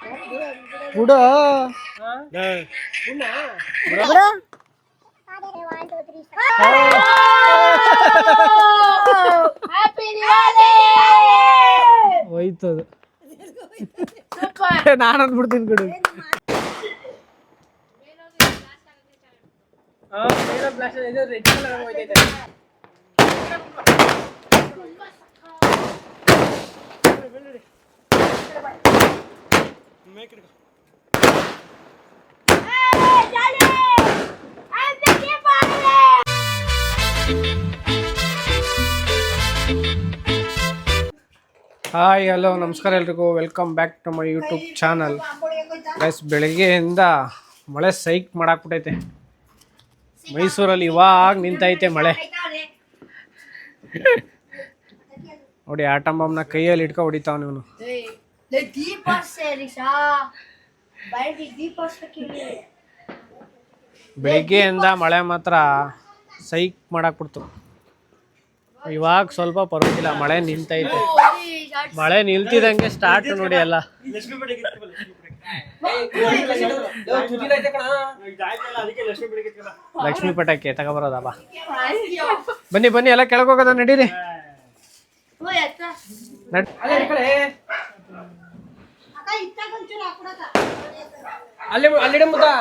ಬಿಡು ಹೋಯ್ತದು. ನಾನು ಅಂದ್ಬಿಡ್ತೀನಿ ಬಿಡು. ಹಾಯ್ ಹಲೋ ನಮಸ್ಕಾರ ಎಲ್ರಿಗೂ, welcome back to my YouTube channel. Guys, ಬೆಳಗ್ಗೆಯಿಂದ ಮಳೆ ಸೈಕ್ ಮಾಡಾಕ್ಬಿಟ್ಟೈತೆ. ಮೈಸೂರಲ್ಲಿ ಇವಾಗ ನಿಂತೈತೆ ಮಳೆ ನೋಡಿ. ಆಟಮ್ ಬಾಂಬ್ನ ಕೈಯಲ್ಲಿ ಇಟ್ಕೊ ಹೊಡಿತಾವ ಇವನು. ಬೆಳಗ್ಗೆಯಿಂದ ಮಳೆ ಮಾತ್ರ ಸೈಕ್ ಮಾಡಾಕ್ಬಿಡ್ತು. ಇವಾಗ ಸ್ವಲ್ಪ ಪರವಾಗಿಲ್ಲ, ಮಳೆ ನಿಂತೈತೆ. ಮಳೆ ನಿಲ್ತಿದಂಗೆ ಸ್ಟಾರ್ಟ್ ನೋಡಿ ಎಲ್ಲ. ಲಕ್ಷ್ಮೀ ಪಟಾಕಿ ತಗೊಬರೋದ ಬಾ. ಬನ್ನಿ ಬನ್ನಿ, ಎಲ್ಲ ಕೆಳಗೋಗದ, ನಡೀರಿ.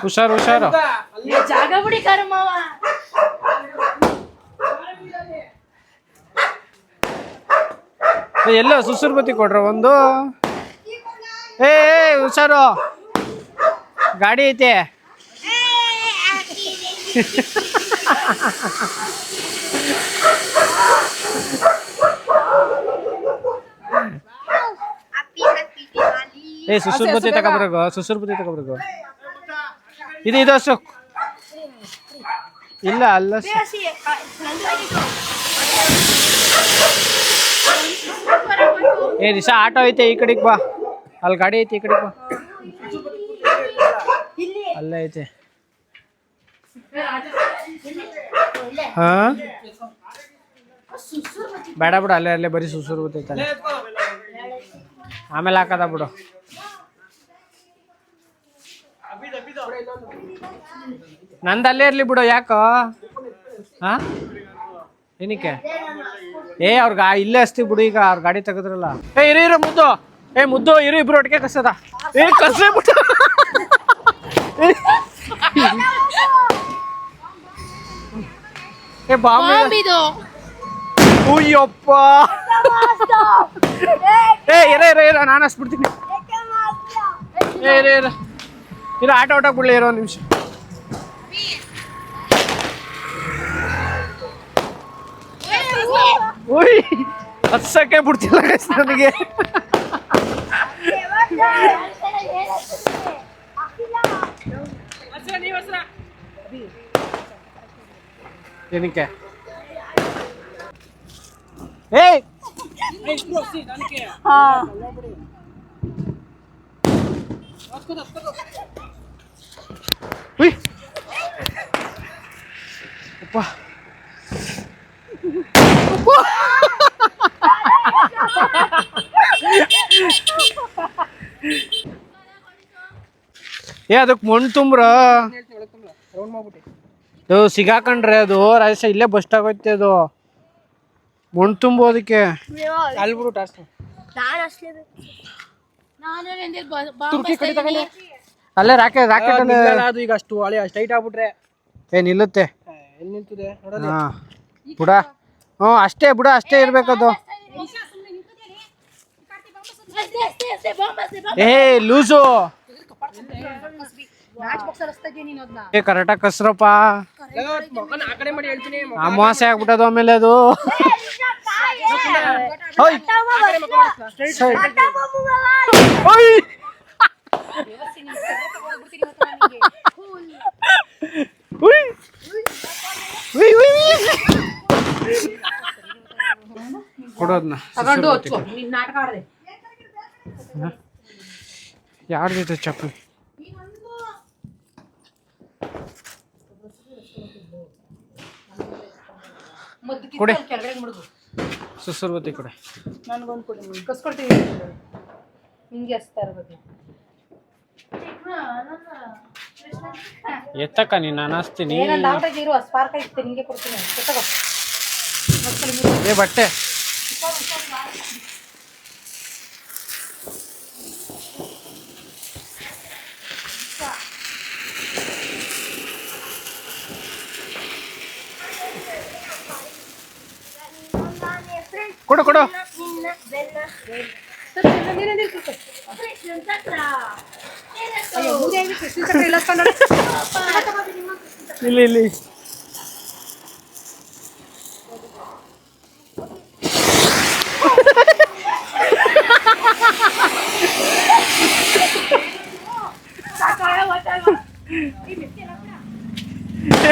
ಹುಷಾರು ಹುಷಾರು. ಎಲ್ಲ ಸುಸುರ್ ಬತ್ತಿ ಕೊಡ್ರ ಒಂದು. ಏ ಹುಷಾರು, ಗಾಡಿ ಐತೆ. ಏ ಸುಸುರ್ ಬತ್ತಿ ತಗೊಬರ್ಬೇಕು, ಸುಸುರ್ ಬತ್ತಿ ತಗೊಬರ್ಬೇಕು. ಇದು ಅಶೋಕ್ ಇಲ್ಲ ಅಲ್ಲ. ಏ ನಿಶಾ, ಆಟೋ ಐತೆ ಈ ಕಡೆಗೆ ಬಾ. ಅಲ್ಲಿ ಗಾಡಿ ಐತೆ, ಈ ಕಡೆಗೆ ಬಾ. ಅಲ್ಲೇ ಐತೆ. ಹಾ ಬೇಡ ಬಿಡು, ಅಲ್ಲೇ ಅಲ್ಲೇ ಬರೀ ಸುಸುರು ಬರ್ತೈತೆ. ಆಮೇಲೆ ಹಾಕದ ಬಿಡು. ನಂದು ಅಲ್ಲೇ ಇರ್ಲಿ ಬಿಡು. ಯಾಕೋ ಹಾ ಏನಕ್ಕೆ? ಏ ಅವ್ರ ಇಲ್ಲೇ ಹಸ್ತಿ ಬಿಡು. ಈಗ ಅವ್ರ ಗಾಡಿ ತೆಗದ್ರಲ್ಲ. ಏ ಇರು ಮುದ್ದು, ಏ ಮುದ್ದು ಇರು, ಇಬ್ರು ಒಟ್ಟಿಗೆ ಕಸದ. ಏ ಕಸ ಬಿಟ್ಟು. ಏ ಬಾಂಬಿದು. ಉಯ್ಯಪ್ಪ. ಏ ಇರ ನಾನು ಹಸ್ಬಿಡ್ತೀನಿ. ಏ ಇರ ಆಟ ಬಿಡ್ಲಿ, ಇರೋ ಒಂದು ನಿಮಿಷ. ಉಯ್ ಹತ್ಸಕ್ಕೆ ಬಿಡ್ತಿಲ್ಲ ನನಗೆ. ಏನಕ್ಕೆ? ಏಯ್ ಅಪ್ಪ ಏ ಅದಕ್ಕೆ ಮಣ್ಣು ತುಂಬ್ರ ಸಿಗಾಕೊಂಡ್ರೆ ಅದು ರಾಜೇಶ ಇಲ್ಲೇ ಬಸ್ಟ್ ಆಗೋಯ್ತೆ. ಅದು ಮಣ್ಣು ತುಂಬೋದಕ್ಕೆ ಅಲ್ಲೇ ರಾಕೆಟ್ ಅದು ಈಗ ಅಷ್ಟು ಹಳೆ ಟೈಟ್ ಆಗ್ಬಿಟ್ರೆ ಏ ನಿಲ್ಲುತ್ತೆ. ಎಲ್ಲಿ ನಿಂತಿದೆ ಬುಡ? ಹ್ಞೂ ಅಷ್ಟೇ ಬುಡ, ಅಷ್ಟೇ ಇರ್ಬೇಕದು. ಏ ಲೂಸು. ಏ ಕರೆಕ್ಟಾಗಿ ಕಸ್ರಪ್ಪ. ಅಮಾವಾಸ್ಯೆ ಆಗ್ಬಿಟ್ಟದು ಆಮೇಲೆ ಅದು. ಕೊಡೋದ್ನ ಯಾರ್ದೈತೆ ಚಪ್ಪಲಿ? ಕೊಡಿ ಸುಸುರ್ ಬತ್ತಿ ಕೊಡಿ. ನನಗೊಂದು ಕೊಡಿ, ಕಸ್ಕೊಳ್ತೀವಿ. ಹಿಂಗೆ ಹಚ್ತಾ ಇರ್ಬೇಕು. ಎತ್ತಕ್ಕ ನೀನು ಅನಿಸ್ತೀನಿ ಏ ಬಟ್ಟೆ ಕೊಡು ಕೊಡು ಇಲ್ಲಿ ಇಲ್ಲಿ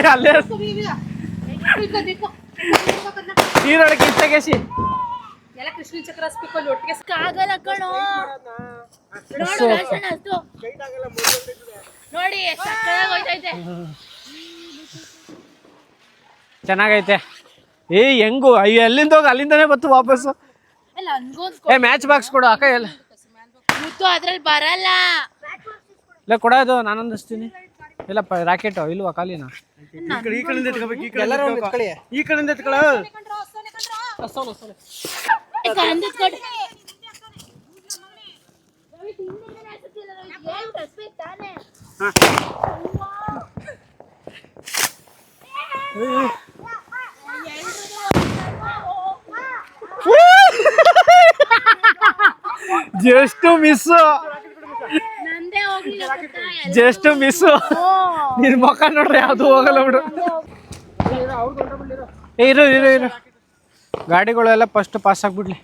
ಅಲ್ಲೇ ನೀರೊಳಗೆ ಇತ್ತಗೆಸಿ ಎಲ್ಲ ಕೃಷ್ಣ ಚಕ್ರ ಹಸ್ಬೇಕು ಅಲ್ಲಿ ಒಟ್ಟಿಗೆ ಆಗಲ್ಲ ಕಣೋ ನೋಡಿ ಹೋಯ್ತೈತೆ ಚೆನ್ನಾಗೈತೆ ಏ ಹೆಂಗು ಅಯ್ಯೋ ಎಲ್ಲಿಂದ ಹೋಗಿ ಅಲ್ಲಿಂದನೇ ಬತ್ತು ವಾಪಸ್ಸು ಅಲ್ಲ ಏ ಮ್ಯಾಚ್ ಬಾಕ್ಸ್ ಕೊಡು ಅಕ್ಕ ಎಲ್ಲ ಮುತ್ತು ಅದ್ರಲ್ಲಿ ಬರಲ್ಲ ಇಲ್ಲ ಕೊಡೋದು ನಾನು ಅಂದಿಸ್ತೀನಿ ಇಲ್ಲ ರಾಕೆಟ್ ಇಲ್ವಾ ಖಾಲಿನ ಈ ಕಡೆಯಿಂದ ಎತ್ಕೋಬೇಕು ಈ ಕಡೆಯಿಂದ ಎತ್ಕೊಳ್ಳೋ ಜಸ್ಟ್ ಮಿಸ್ ಜಸ್ಟ್ ಮಿಸ್ ನಿನ್ ಮುಖ ನೋಡ್ರಿ ಯಾವ್ದು ಹೋಗಲ್ಲ ಬಿಡು ಇರು ಇರು ಇರು ಗಾಡಿಗಳೆಲ್ಲ ಫಸ್ಟ್ ಪಾಸ್ ಆಗ್ಬಿಡ್ಲಿ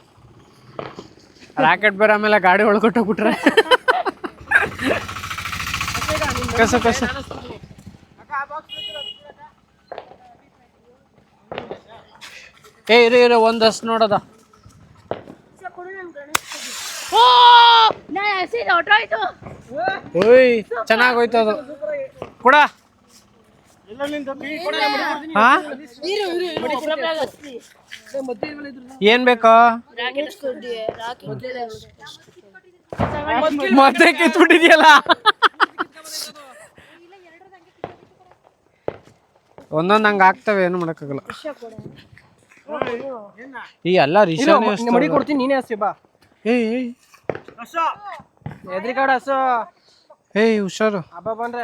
ರಾಕೆಟ್ ಬೇರೆ ಆಮೇಲೆ ಗಾಡಿ ಒಳಗೊಟ್ಟೋಗ್ಬಿಟ್ರೆ ಕಸ ಕಸ ಏ ಇರು ಇರು ಒಂದಷ್ಟು ನೋಡದ ಓಯ್ ಚೆನ್ನಾಗೋಯ್ತು ಅದು ಕೊಡ ಹಾ ಏನ್ ಬೇಕು ಮತ್ತೆ ಕಿತ್ಬಿಟ್ಟಿದ್ಯಲ್ಲ ಒಂದೊಂದ್ ಹಂಗ ಆಗ್ತವೆ ಏನು ಮಾಡಕ್ಕಾಗಲ್ಲ ಈ ಎಲ್ಲ ಮಡಿ ಕೊಡ್ತೀನಿ ನೀನೇ ಹಸಿ ಬಾ ಏಯ್ ಎದ್ರಿಕಾಡ ಹಸು ಏಯ್ ಹುಷಾರು ಹಬ್ಬ ಬಂದ್ರೆ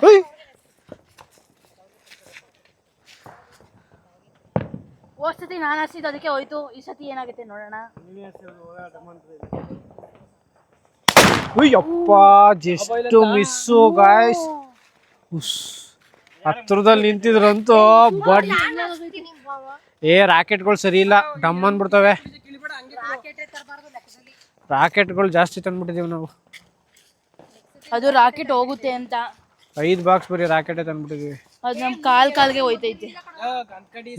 ಹೋದ್ ಸತಿ ನಾನು ಹಸಿದ್ ಅದಕ್ಕೆ ಹೋಯ್ತು ಈ ಸತಿ ಏನಾಗುತ್ತೆ ನೋಡೋಣ ಅಯ್ಯಪ್ಪ ಜಸ್ಟ್ ಮಿಸ್ಸು ಗಾಯ್ಸ್ ಹತ್ರದಲ್ಲಿ ನಿಂತಿದ್ರಂತೂ ಬಡ್ ಏ ರಾಕೆಟ್ಗಳು ಸರಿ ಇಲ್ಲ ಡಮ್ ಅಂದ್ಬಿಡ್ತವೆ ರಾಕೆಟ್ಗಳು ಜಾಸ್ತಿ ತಂದ್ಬಿಟ್ಟಿದೀವಿ ನಾವು ಅದು ರಾಕೆಟ್ ಹೋಗುತ್ತೆ ಅಂತ 5 ಬಾಕ್ಸ್ ಬರೀ ರಾಕೆಟೇ ತಂದ್ಬಿಟ್ಟಿದೀವಿ ಅದು ನಮ್ ಕಾಲ್ಗೆ ಹೋಯ್ತೈತೆ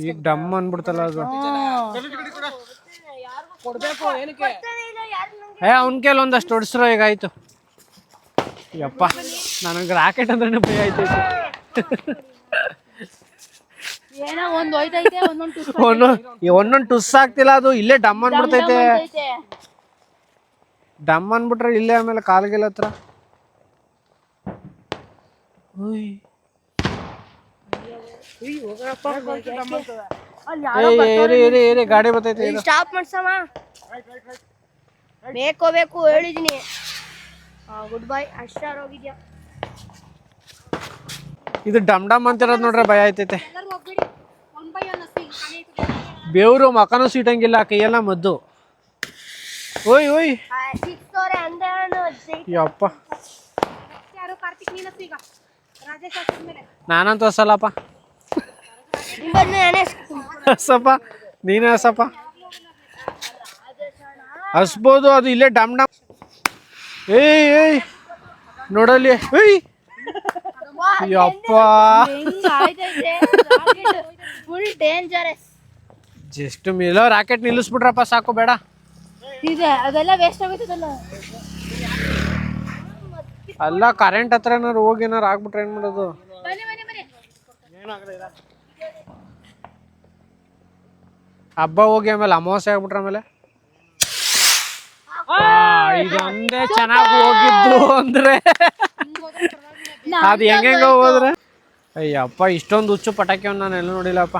ಈಗ ಡಮ್ ಅಂದ್ಬಿಡ್ತಲ್ಲ ಅದು ಏ ಅವ್ನ ಕೇಳಿ ಒಂದಷ್ಟು ಹೊಡ್ಸ್ರೋ ಈಗ ಆಯ್ತು ಯಪ್ಪ ನನಗೆ ರಾಕೆಟ್ ಅಂದ್ರೆ ಭಯ ಆಯ್ತೈತೆ ಏನೋ ಒಂದ್ ಹೋಯ್ತೈತೆ ಒಂದೊಂದು ಟುಸ್ ಆಗ್ತಿಲ್ಲ ಅದು ಇಲ್ಲೇ ಡಮ್ ಅಂದ್ಬಿಡ್ತೈತೆ ಡಮ್ ಅಂದ್ಬಿಟ್ರೆ ಇಲ್ಲೇ ಆಮೇಲೆ ಕಾಲ್ಗೆಲ್ಲ ಹತ್ರ ಗಾಡಿ ಬರ್ತೈತೆ ಸ್ಟಾಪ್ ಮಾಡ್ಸಮ್ಮ ಬೇಕು ಹೇಳಿದೀನಿ ಗುಡ್ ಬೈ ಅಷ್ಟಾರ ಹೋಗಿದ್ಯಾ ಇದು ಡಮ್ ಡಮ್ ಅಂತಿರೋದು ನೋಡ್ರೆ ಭಯ ಆಯ್ತೈತೆ ಬೇವ್ರು ಮಕನೂ ಸೀಟಂಗಿಲ್ಲ ಕೈಯೆಲ್ಲ ಮದ್ದು ಓಯ್ ಓಯ್ ಯಪ್ಪ ನಾನಂತೂ ಹಸಲ್ಲಪ್ಪ ಹಸಪ್ಪ ನೀನೇ ಹಸಪ್ಪ ಹಸ್ಬೋದು ಅದು ಇಲ್ಲೇ ಡಮ್ ಡಮ್ ಏಯ್ ನೋಡಲ್ಲಿ ಏಯ್ ಯಪ್ಪ ಫುಲ್ ಡೇಂಜರಸ್ ಜಸ್ಟ್ ಮಿಲೋ ರಾಕೆಟ್ ನಿಲ್ಲಿಸ್ಬಿಟ್ರಪ್ಪ ಸಾಕು ಬೇಡ ಇದೆ ಅದೆಲ್ಲ ವೇಸ್ಟ್ ಆಗೋಯ್ತದಲ್ಲ ಅಲ್ಲ ಕರೆಂಟ್ ಹತ್ರ ಏನಾರು ಹೋಗಿ ಏನಾರು ಆಗ್ಬಿಟ್ರೆ ಏನ್ ಮಾಡೋದು ಹಬ್ಬ ಹೋಗಿ ಆಮೇಲೆ ಅಮಾವಾಸ್ಯೆ ಆಗ್ಬಿಟ್ರೆ ಆಮೇಲೆ ಇದೊಂದೇ ಚೆನ್ನಾಗಿ ಹೋಗಿದ್ದು ಅಂದ್ರೆ ಅದು ಹೆಂಗೆಂಗ ಹೋದ್ರೆ ಅಯ್ಯಪ್ಪ ಇಷ್ಟೊಂದು ಹುಚ್ಚು ಪಟಾಕಿಯವ್ನು ನಾನು ಎಲ್ಲೂ ನೋಡಿಲ್ಲಪ್ಪ.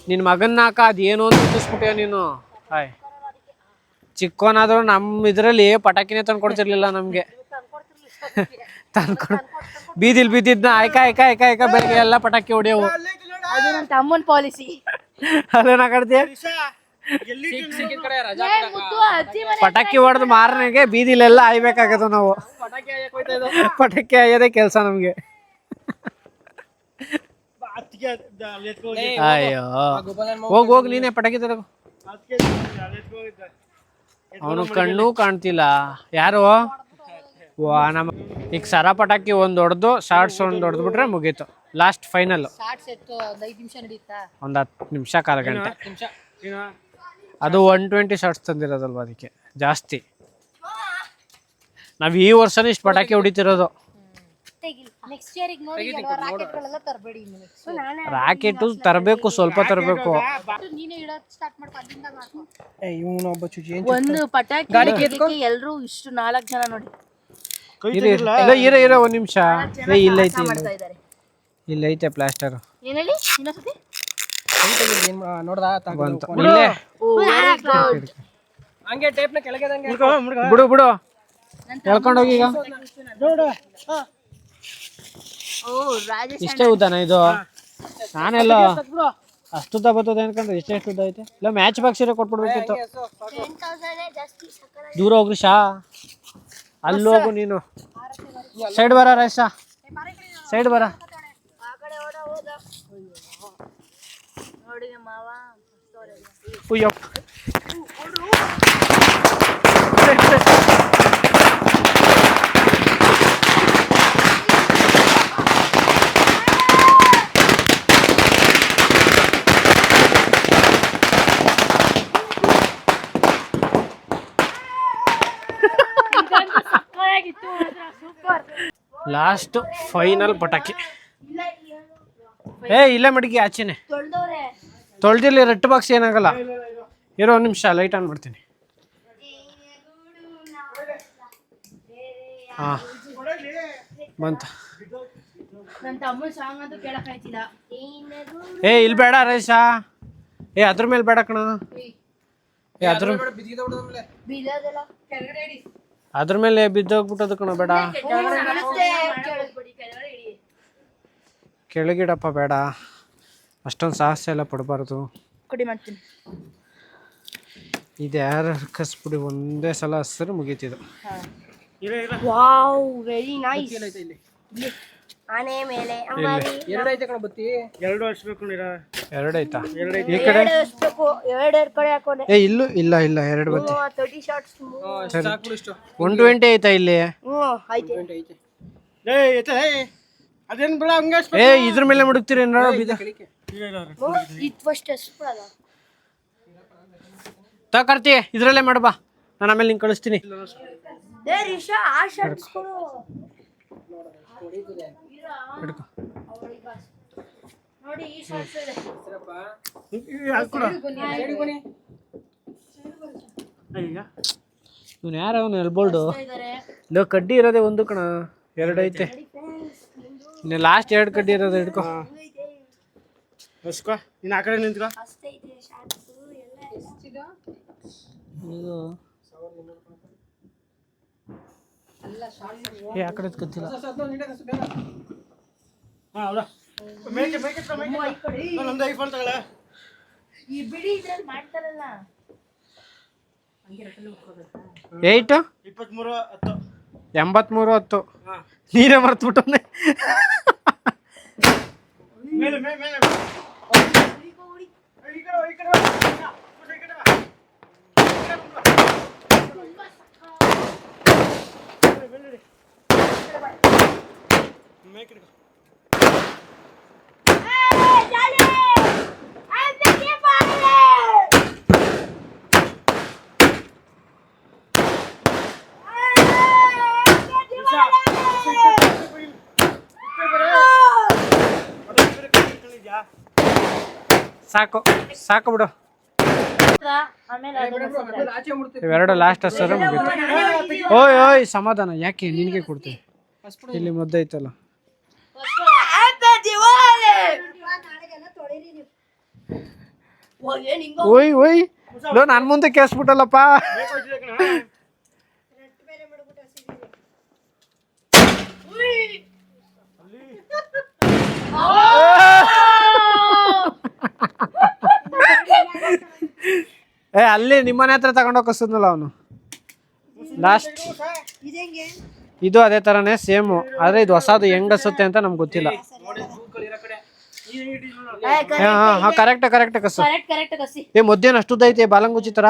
ನಿನ್ನ ಮಗನ್ನಾಕ ಅದು ಏನು ಅಂತ ಇಟ್ಟಿಸ್ಬಿಟ್ಟೆ ನೀನು. ಆಯ್ ಚಿಕ್ಕವನಾದರೂ ನಮ್ಮ ಇದರಲ್ಲಿ ಪಟಾಕಿನೇ ತಂದು ಕೊಡ್ತಿರ್ಲಿಲ್ಲ ನಮಗೆ. ತಂದ್ಕೊಡ್ ಬೀದಿಲ್ ಬಿದ್ದಿದ್ನ ಆಯ್ಕ ಬೆಳಗ್ಗೆ ಎಲ್ಲ ಪಟಾಕಿ ಹೊಡಿಯವು. ಅದು ನನ್ನ ತಮ್ಮನ ಪಾಲಿಸಿ. ಅದೇನ ಕಡ್ತೀಯ ಪಟಾಕಿ ಹೊಡೆದು ಮಾರನೆಗೆ ಬೀದಿಲೆಲ್ಲ ಆಯ್ಬೇಕಾಗತ್ತ ನಾವು. ಪಟಾಕಿ ಆಯೋದೇ ಕೆಲಸ ನಮ್ಗೆ. ಅಯ್ಯೋ ಹೋಗ್ ನೀನೇ ಪಟಾಕಿ ತರಗು. ಅವನು ಕಣ್ಣು ಕಾಣ್ತಿಲ್ಲ. ಯಾರು ವಾ ನಮ್ಮ ಈಗ ಸರ ಪಟಾಕಿ ಒಂದು ಹೊಡೆದು ಶಾರ್ಟ್ಸ್ ಒಂದು ಹೊಡೆದ್ಬಿಟ್ರೆ ಮುಗೀತು. ಲಾಸ್ಟ್ ಫೈನಲ್ ಒಂದು 10 ನಿಮಿಷ ಕಾಲ ಗಂಟೆ. ಅದು 120 ಶಾರ್ಟ್ಸ್ ತಂದಿರೋದಲ್ವ, ಅದಕ್ಕೆ ಜಾಸ್ತಿ. ನಾವು ಈ ವರ್ಷನೇ ಇಷ್ಟು ಪಟಾಕಿ ಹೊಡಿತಿರೋದು. ರಾಕೆಟ್ ತರಬೇಕು, ಸ್ವಲ್ಪ ತರಬೇಕು. ಒಂದು ಪಟಾಕಿ ಎಲ್ರು ಇಷ್ಟು 4 ಜನ ನೋಡಿ. ಇರ ಒಂದ್ ನಿಮಿಷ. ಇಲ್ಲೈತೆ ಪ್ಲಾಸ್ಟರ್. ಬಿಡು ಹೇಳ್ಕೊಂಡು ಹೋಗಿ. ಈಗ ಇಷ್ಟೇ ಉದ್ದಾನ ಇದು? ನಾನೆಲ್ಲ ಅಷ್ಟು ಬರ್ತದೆ ಅನ್ಕೊಂಡ್ರೆ ಎಷ್ಟು ಉದ್ದ ಐತೆ. ಇಲ್ಲ ಮ್ಯಾಚ್ ಬಾಕ್ಸ್ ಇರೋ ಕೊಟ್ಬಿಡ್ಬೇಕಿತ್ತು. ದೂರ ಹೋಗ್ರಿ ಶಾ. ಅಲ್ಲಿ ಹೋಗು ನೀನು. ಸೈಡ್ ಬರ ರೈಸ, ಸೈಡ್ ಬರ. ಉಯ್ಯಪ್ಪ ಲಾಸ್ಟ್ ಫೈನಲ್ ಪಟಾಕಿ. ಇಲ್ಲೇ ಮಡಿಗೆ ಆಚೆನೆ ತೊಳ್ದಿರ್ಲಿ. ರೆಡ್ ಬಾಕ್ಸ್ ಏನಾಗಲ್ಲ. ಇರೋ ಒಂದು ನಿಮಿಷ ಲೈಟ್ ಆನ್ ಮಾಡ್ತೀನಿ. ಹಾ ಬಂತ. ಇಲ್ಲಿ ಬೇಡ ರೈಸ. ಅದ್ರ ಮೇಲೆ ಬೇಡ ಕಣ. ಅದ್ರ ಮೇಲೆ ಬಿದ್ದೋಗ್ಬಿಟ್ಟದು ಕಣ. ಬೇಡ ಕೆಳಗಿಡಪ್ಪ, ಬೇಡ. ಅಷ್ಟೊಂದು ಸಾಹಸ ಎಲ್ಲ ಪಡಬಾರ್ದು. ಇದು ಯಾರು ಕಸ್ಬಿಡಿ ಒಂದೇ ಸಲ ಹಸಿರು ಮುಗೀತಿದ್ದು. Wow very nice. ಆನೆ ಮೇಲೆ ಎರಡು ಐತಾ? ಈ ಕಡೆ ಇಲ್ಲೂ ಇಲ್ಲ 2 ಬತ್ತಿ. 120 ಐತಾ ಇಲ್ಲಿ? ಇದ್ರ ಮೇಲೆ ಮುಡುಕ್ತೀರಿ ತಕರ್ತಿ. ಇದ್ರಲ್ಲೇ ಮಾಡಬಾ, ನಾನು ಆಮೇಲೆ ನಿಂಗೆ ಕಳಿಸ್ತೀನಿ. ಇವನು ಯಾರ? ಅವನು ಎಲ್ಬೋಲ್ಡು. ಇಲ್ಲ ಕಡ್ಡಿ ಇರೋದೇ ಒಂದು ಕಣ. 2 ಐತೆ. ಇನ್ನು ಲಾಸ್ಟ್ 2 ಕಡ್ಡಿ ಇರೋದು ಹಿಡ್ಕೊ. ಇನ್ನು ಆ ಕಡೆ ನಿಂತ್ಕೊ. ಆ ಕಡೆ ಗೊತ್ತಿಲ್ಲ. ಏಟ್ 83 ನೀರೇ ಮರ್ತ್ಬಿಟ್ಟೆ. ಸಾಕು ಸಾಕು ಬಿಡು. ಇವೆರಡು ಲಾಸ್ಟ್ ಸರ್ ಮುಗಿತು. ಓಯ್ ಸಮಾಧಾನ ಯಾಕೆ ನಿನಗೆ ಕೊಡ್ತೀನಿ. ಇಲ್ಲಿ ಮುದ್ದೆ ಐತಲ್ಲ. ಓಯ್ ಓಯ್ ಲೋ ನನ್ ಮುಂದೆ ಕೇಳಿಸ್ಬಿಟ್ಟಲ್ಲಪ್ಪ. ಏ ಅಲ್ಲಿ ನಿಮ್ಮನೆ ಹತ್ರ ತಗೊಂಡೋಗಿ ಕಸದ್ನಲ್ಲ ಅವನು ಲಾಸ್ಟ್. ಇದು ಅದೇ ತರನೇ ಸೇಮು, ಆದ್ರೆ ಇದು ಹೊಸದು ಹೆಂಗ್ ಕಸುತ್ತೆ ಅಂತ ನಮ್ಗೆ ಗೊತ್ತಿಲ್ಲ. ಹಾ ಕರೆಕ್ಟ್ ಕರೆಕ್ಟ್ ಕಸು. ಕರೆಕ್ಟ್ ಕಸಿ. ಏ ಮಧ್ಯಾಹ್ನ ಅಷ್ಟುದ್ದ ಐತೆ ಬಾಲಂಗುಚಿ ತರ.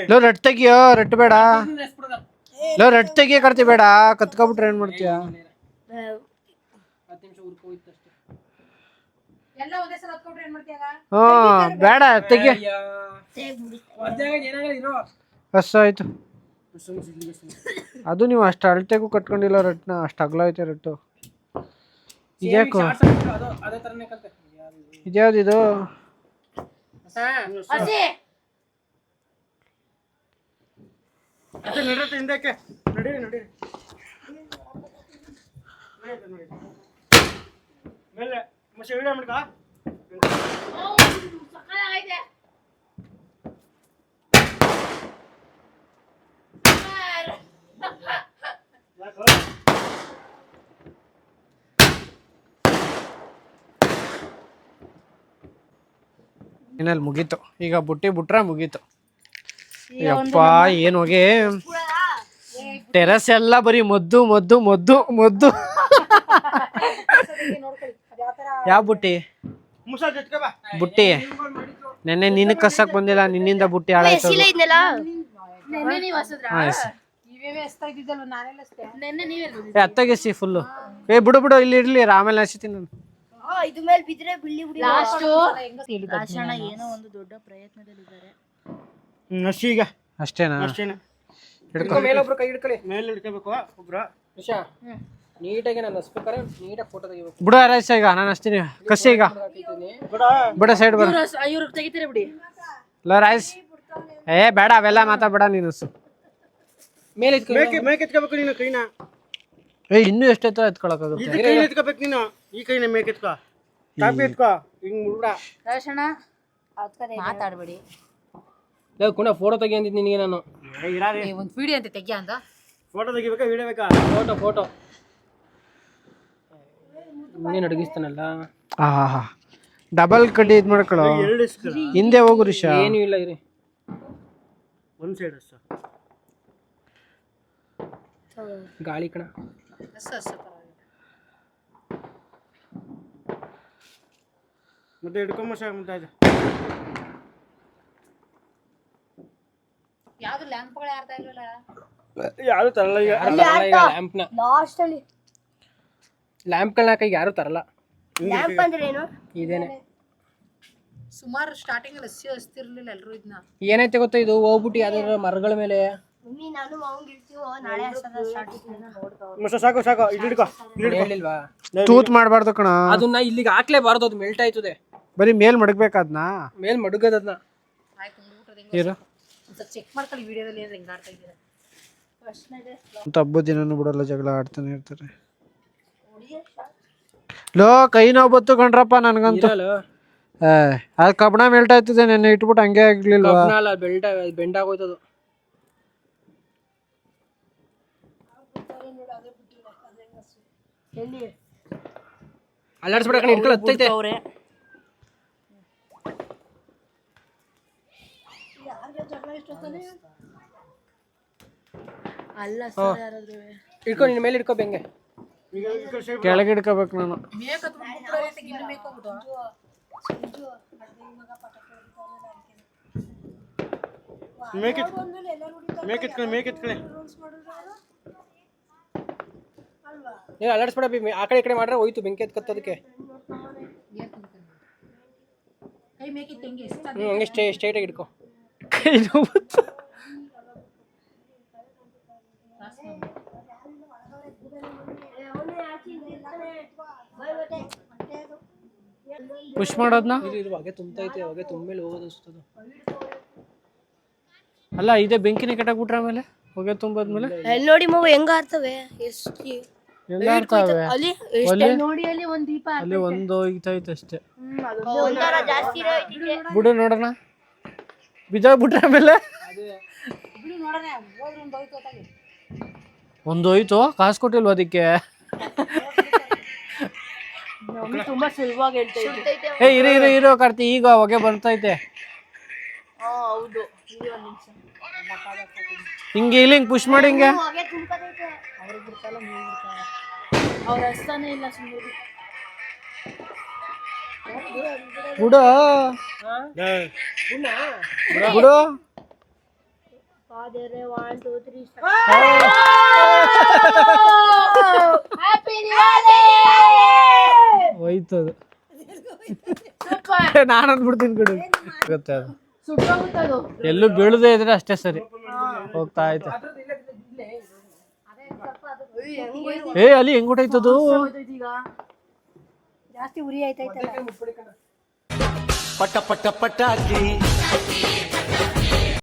ಲೋ ರಟ್ ತೆಗಿಯೋ, ರಟ್ ಬೇಡ. ಲೋ ರಟ್ ತೆಗಿಯ ಕರ್ತಿ ಬೇಡ, ಕತ್ಕೊಬಿಟ್ರೆ ಏನ್ ಮಾಡ್ತೀಯ? ಹಾ ಬೇಡ ತೆಗಿಯ. ಹಸ ಆಯ್ತು. ಅದು ನೀವು ಅಷ್ಟು ಅಳತೆಗೂ ಕಟ್ಕೊಂಡಿಲ್ಲ ರಟ್ನ, ಅಷ್ಟು ಅಗಲ ಐತೆ ರಟ್ಟು. ಇದ್ಯಾಕು ಇದ್ಯಾವ್ದಿದು? ಏನಲ್ಲಿ ಮುಗೀತು, ಈಗ ಬುಟ್ಟಿ ಬಿಟ್ರೆ ಮುಗೀತು. ಯಪ್ಪ ಏನ್ ಹೋಗಿ ಟೆರಸ್ ಎಲ್ಲ ಬರೀ ಮದ್ದು ಮದ್ದು ಮದ್ದು ಮದ್ದು. ಯಾವ ಬುಟ್ಟಿ? ಬುಟ್ಟಿ ನೆನ್ನೆ ನಿನ್ ಕಸಕ್ ಬಂದಿಲ್ಲ, ನಿನ್ನಿಂದ ಬುಟ್ಟಿ ಹಾಳಾಯ್ತು. ಅತ್ತಗೆಸಿ ಫುಲ್ಲು. ಏ ಬಿಡು ಬಿಡು, ಇಲ್ಲಿ ಇರ್ಲಿ, ಆಮೇಲೆ ಹಸಿತೀನಿ ನಾನು. ಇದು ಮೇಲೆ ಬಿದ್ರೆ ಬಿಲ್ಲಿ ಬಿಡಿ. ಏನೋ ಒಂದು ದೊಡ್ಡ ಪ್ರಯತ್ನದಲ್ಲಿದ್ದಾರೆ. ಅಷ್ಟೇನಾ? ಮೇಲೊಬ್ರು ಕೈ ಹಿಡ್ಕೊಳ್ಳಿ, ಮೇಲೆ ಹಿಡ್ಕೋಬೇಕು ಒಬ್ರು. ನೀಟಾಗಿ ನಾನು ಹಸ್ಬೇಕಾರೆ ನೀಟಾಗಿ ಫೋಟೋ ತೆಗಿಬೇಕು. ಬಿಡು ರೈಸ್, ಈಗ ನಾನು ಹಚ್ತೀನಿ. ಕಸಿ ಈಗ ಬಿಡ ಸೈಡ್ ಬರ. ಇವ್ರಿಗೆ ತೆಗಿತೀರ ಬಿಡಿ. ಇಲ್ಲ ರೈಸ್, ಏ ಬೇಡ ಅವೆಲ್ಲ ಮಾತಾಡ್ಬೇಡ ನೀನು. ಮೇಲೆ ಎತ್ಕೋಬೇಕು ನೀನು ಕೈನ. ಏ ಇನ್ನೂ ಎಷ್ಟೈತೋ ಎತ್ಕೊಳಕಾಗುತ್ತೆ. ಕೈ ಎತ್ಕೋಬೇಕು ನೀನು, ಈ ಕೈನ ಮೇಕ್ ಎತ್ಕೋ, ಚಾಪಿ ಎತ್ಕೋ, ಹಿಂಗ್ ಮುಡ್ಡ. ಮಾತಾಡ್ಬೇಡಿ. ಕುಣ ಫೋಟೋ ತೆಗಿ ಅಂದಿದ್ದು ನಿನಗೆ ನಾನು. ಒಂದು ವಿಡಿಯೋ ಅಂತ ತೆಗಿಯ ಅಂತ. ಫೋಟೋ ತೆಗಿಬೇಕಾ ವಿಡಿಯೋ ಬೇಕಾ? Photo photo. ನೀನು ಅಡಗಿಸ್ತಾನಲ್ಲ. ಹಾ ಡಬಲ್ ಕಡ್ಡಿ ಇದು ಮಾಡ್ಕೊಳ್ಳೋ. ಹಿಂದೆ ಹೋಗು ರಿಷಾ. ಏನೂ ಇಲ್ಲ ಇರಿ, ಒಂದು ಸೈಡ್ ಅಷ್ಟ ಗಾಳಿ ಕಣ. ಮತ್ತೆ ಹಿಡ್ಕೊಂಬ ಸಾಕು. ಮತ್ತೆ ಯಾವ್ದು ಲ್ಯಾಂಪ್ಗಳು ಯಾರ್ತಾ ಇಲ್ವಲ್ಲ? ಯಾರು ತರಲ್ಲ ಈಗ ಲ್ಯಾಂಪ್ನ. ಲಾಸ್ಟ್ ಅಲ್ಲಿ ಲ್ಯಾಂಪ್ಗಳನ್ನ ಕೈಗೆ ಯಾರು ತರಲ್ಲ. ಲ್ಯಾಂಪ್ ಅಂದ್ರೆ ಏನು? ಇದೇನೆ ಸುಮಾರು ಸ್ಟಾರ್ಟಿಂಗ್ ಅಲ್ಲಿ ಹಸ್ತಿರ್ಲಿಲ್ಲ ಎಲ್ಲರೂ ಇದನ್ನ. ಏನೈತೆ ಗೊತ್ತಾ, ಇದು ಹೋಗ್ಬಿಟ್ಟು ಯಾವ್ದಾದ್ರು ಮರಗಳ ಮೇಲೆ. ಮಮ್ಮಿ ನಾನು ಮಾವಂಗ್ ಇರ್ತೀವೋ ನಾಳೆ ಮಸ ಸಾಕು ಸಾಕು, ಇದು ಹಿಡ್ಕೋ. ಹೇಳಿಲ್ವಾ ತೂತ್ ಮಾಡಬಾರ್ದು ಕಣ. ಅದನ್ನ ಇಲ್ಲಿಗೆ ಹಾಕ್ಲೇಬಾರ್ದು, ಅದು ಮೆಲ್ಟ್ ಆಯ್ತದೆ. ಬರೀ ಮೇಲ್ ಮಡಗ್ಬೇಕಾದ್ನ, ಮೇಲ್ ಮಡುಗದನ್ನ. ಇರು ಚೆಕ್ ಮಾಡ್ಕೊಳ್ಳಿ ವಿಡಿಯೋದಲ್ಲಿ ಏನಾದ್ರು ಹೆಂಗ್ ಆಡ್ತಾ ಇದ್ದೀರಾ ಅಂತ. ಹಬ್ಬದ ದಿನನೂ ಬಿಡಲ್ಲ, ಜಗಳ ಆಡ್ತಾನೆ ಇರ್ತಾರೆ. ಲೋ ಕೈ ನೋವು ಬತ್ತು ಕಣ್ರಪ್ಪ ನನ್ಗಂತೂ. ಅದು ಕಬ್ಬಣ ಮೆಲ್ಟ್ ಆಯ್ತದೆ, ನೆನ್ನೆ ಇಟ್ಬಿಟ್ಟು ಹಂಗೆ ಆಗ್ಲಿಲ್ವಾ? ಬೆಂಡ್ ಆಗೋಯ್ತದು. ಅಲ್ಲಾಡ್ಸ್ಬಿಡ ಕಣ, ಇಟ್ಕೊಳ್ಳಿ ಹತ್ತೈತೆ. ಅಲ್ಲ ಸರ್, ಯಾರಾದ್ರೂ ಇಟ್ಕೊ, ನಿನ್ನ ಮೇಲೆ ಇಟ್ಕೊ. ಬೆಂಗೆ ಕೆಳಗೆ ಇಡ್ಕೋಬೇಕು ನಾನು. ನೀವು ಅಲ್ಲಾಡ್ಸ್ಬೇಡ, ಆ ಕಡೆ ಈ ಕಡೆ ಮಾಡ್ರೆ ಹೋಯ್ತು ಬೆಂಕಿ ಎತ್ಕತ್ತದಕ್ಕೆ. ಹಂಗೆ ಸ್ಟ್ರೈಟ್ ಆಗಿ ಇಟ್ಕೊ. ಕೈ ನೋವು ಪುಷ್ ಮಾಡೋದ್ನ. ಇದು ಹೊಗೆ ತುಂಬೈತೆ, ಹೊಗೆ ತುಂಬ್ಮೇಲೆ ಹೋಗೋದು ಅನ್ಸ್ತದ. ಅಲ್ಲ ಇದೇ ಬೆಂಕಿನ ಕೆಟ್ಟಾಕ್ಬಿಟ್ರೆ ಆಮೇಲೆ ಹೊಗೆ ತುಂಬೋದ್ಮೇಲೆ ಅಲ್ಲಿ ನೋಡಿ ಮಗು ಹೆಂಗ ಆರ್ತವೆ ಎಷ್ಟು ಎಲ್ಲ ಇರ್ತಾವೆ ಅಲ್ಲಿ ಅಲ್ಲಿ ನೋಡಿ ಅಲ್ಲಿ ಒಂದ್ ದೀಪ ಅಲ್ಲಿ ಒಂದು ಹೋಗ್ತೈತೆ ಅಷ್ಟೇ ಒಂಥರ ಜಾಸ್ತಿ ಇರೋಯ್ತಿದೆ. ಬಿಡು ನೋಡೋಣ ಬಿದ್ದೋಗ್ಬಿಟ್ರೆ ಆಮೇಲೆ ಒಂದು ಹೋಯ್ತು ಕಾಸು ಕೊಟ್ಟಿಲ್ವ ಅದಕ್ಕೆ ತುಂಬಾ ಸುಲಭವಾಗಿ ಹೇಳ್ತಾ ಇದ್ದೆ. ಏ ಇರೋ ಕಾರ್ತಿ ಈಗ ಹೊಗೆ ಬರ್ತೈತೆ ಹೌದು ಹಿಂಗೆ ಇಲ್ಲಿ ಹಿಂಗೆ ಪುಷ್ ಮಾಡಿ ಹಿಂಗೆ ಹೊಗೆ ತುಂಬ್ಕೊತೈತೆ. ಅವ್ರ ರಸ್ತಾನೇ ಇಲ್ಲ ಸುಮ್ಮನೆ. ಬಿಡು ಬಿಡು Father, 1, 2, 3 ಹೋಯ್ತದು ನಾನು ಅಂದ್ಬಿಡ್ತೀನಿ ಕಡೆ ಗೊತ್ತೆ ಅದು ಸುಟ್ಟೋಗುತ್ತದು. ಎಲ್ಲೂ ಬೀಳದೆ ಇದ್ರೆ ಅಷ್ಟೇ ಸರಿ ಹೋಗ್ತಾ ಐತೆ ಏ ಅಲ್ಲಿ ಹೆಂಗ್ ಹೊಟ್ಟೈತದು ಈಗ ಜಾಸ್ತಿ ಉರಿ ಆಯ್ತೈತಲ್ಲ. ಪಟ ಪಟ ಪಟಾಕಿ